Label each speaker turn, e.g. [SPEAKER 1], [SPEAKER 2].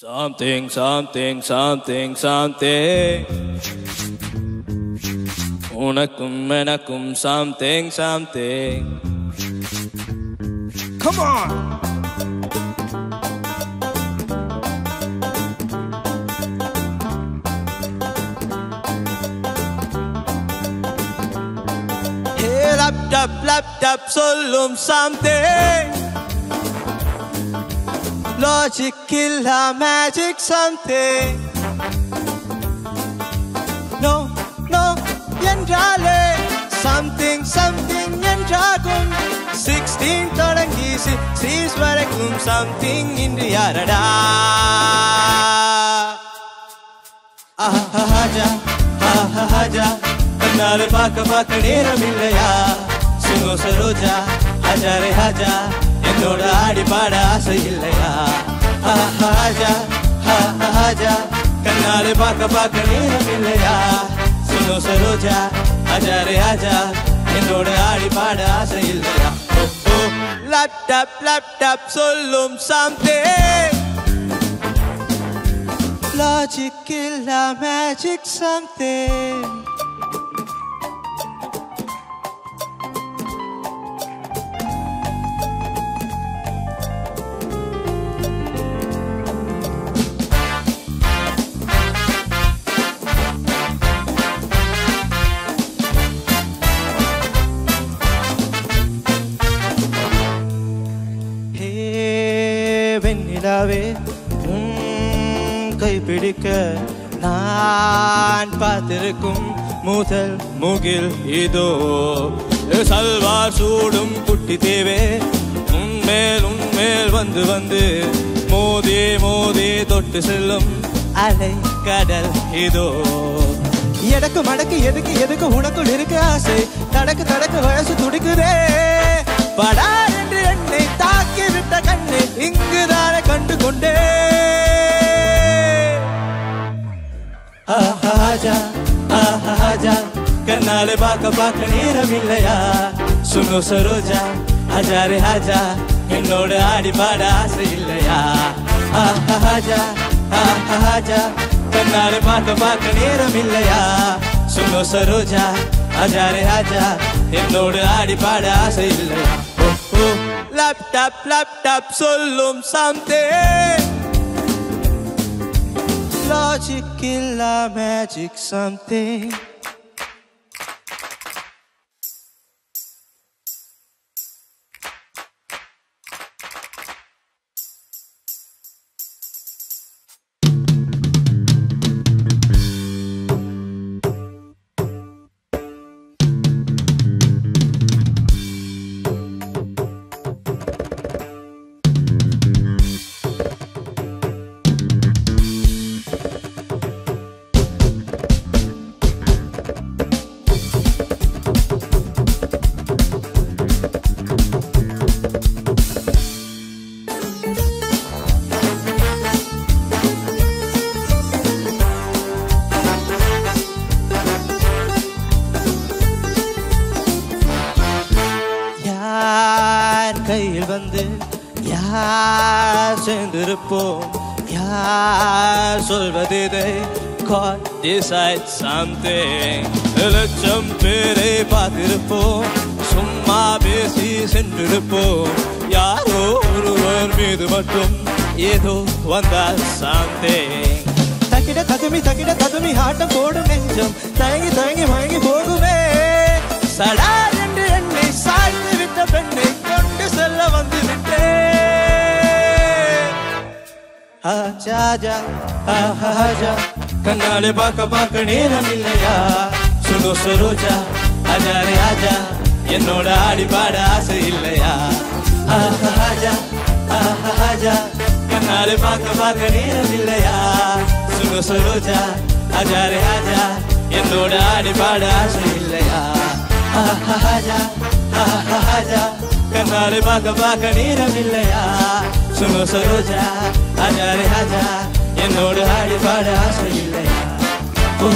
[SPEAKER 1] Something, something, something, something. Unakum menakum something, something. Come on. Hey, laptop, sollum something. Logic killer magic something. No, என்றாலே something, something என்றாகும். 16 தொடங்கி 6 வரைக்கும் something இன்று யாரடா? ஆஹாஜா, ஆஹாஜா, கண்ணாலே பார்க்க நேரம் இல்லையா? சுனோ சரோஜா, ஹஜாரே ஹஜா, என்னோட ஆடி பாட ஆசை இல்லையா? ஆஹாஜா, ஆஹாஜா, கண்ணாலே பார்க்க நேரம் இல்லையா? சுனோ சரோஜா, ஹஜாரே ஹஜா, என்னோட ஆடி பாட ஆசை இல்லையா? லேப்டாப் சொல்லும் something. Logic இல்ல magic something. வெண்ணிலாவே கை பிடிக்க நான் பார்த்திருக்கும் முதல் முகில் இதோ. சல்வார் சூடும் குட்டி தேவே உன்மேல் வந்து மோதி தொட்டு செல்லும் அலை கடல் இதோ. எடக்கு மடக்கு எதுக்கு உனக்குள் இருக்க ஆசை? தடக்கு வயசு துடிக்குதே. படா என்று என்னை தாக்கி விட்ட கண்ணு இங்குதானே கண்டு கொண்டே. ஆஹாஜா, ஆஹாஜா, கண்ணாலே பார்க்க நேரம் இல்லையா? சுனோ சரோஜா, ஹஜாரே ஹஜா, என்னோட ஆடி பாட ஆசை இல்லையா? ஆஹாஜா, ஆஹாஜா, கண்ணாலே பார்க்க நேரம் இல்லையா? சுனோ சரோஜா, ஹஜாரே ஹஜா, என்னோட ஆடி பாட ஆசை இல்லையா? லேப்டாப் சொல்லும் something. Logic இல்ல magic something. கையில் வந்து யார் சேர்ந்திருப்போம்? யார் சொல்வது இதை? God decide something. லட்சம் பேரை பார்த்திருப்போம், சும்மா பேசி சென்றிருப்போம். யாரோ ஒருவர் மீது மட்டும் ஏதோ வந்தால் something. தக்கிட ததுமி ஆட்டம் போடும் நெஞ்சம் தயங்கி மயங்கி போகுமே. சடார் என்று என்னை சாய்ந்து விட்ட பெண்ணை கொண்டு செல்ல வந்து விட்டேன். ஆஜா, ஆஹாஜா, கண்ணாலே பார்க்க நேரம் இல்லையா? சுனோ சரோஜா, ஹஜாரே ஹஜா, என்னோட ஆடி பாட ஆசை இல்லையா? ஆஹாஜா, ஆஹாஜா, கண்ணாலே பார்க்க நேரம் இல்லையா? சுனோ சரோஜா, ஹஜாரே ஹஜா, என்னோட ஆடி பாட ஆசை இல்லையா? ஆஹாஜா, ஆஹாஜா, கண்ணாலே பார்க்க நேரம் இல்லையா? சுனோ சரோஜா, ஹஜாரே ஹஜா, என்னோட ஆடி பாட ஆசை இல்லையா? ஓ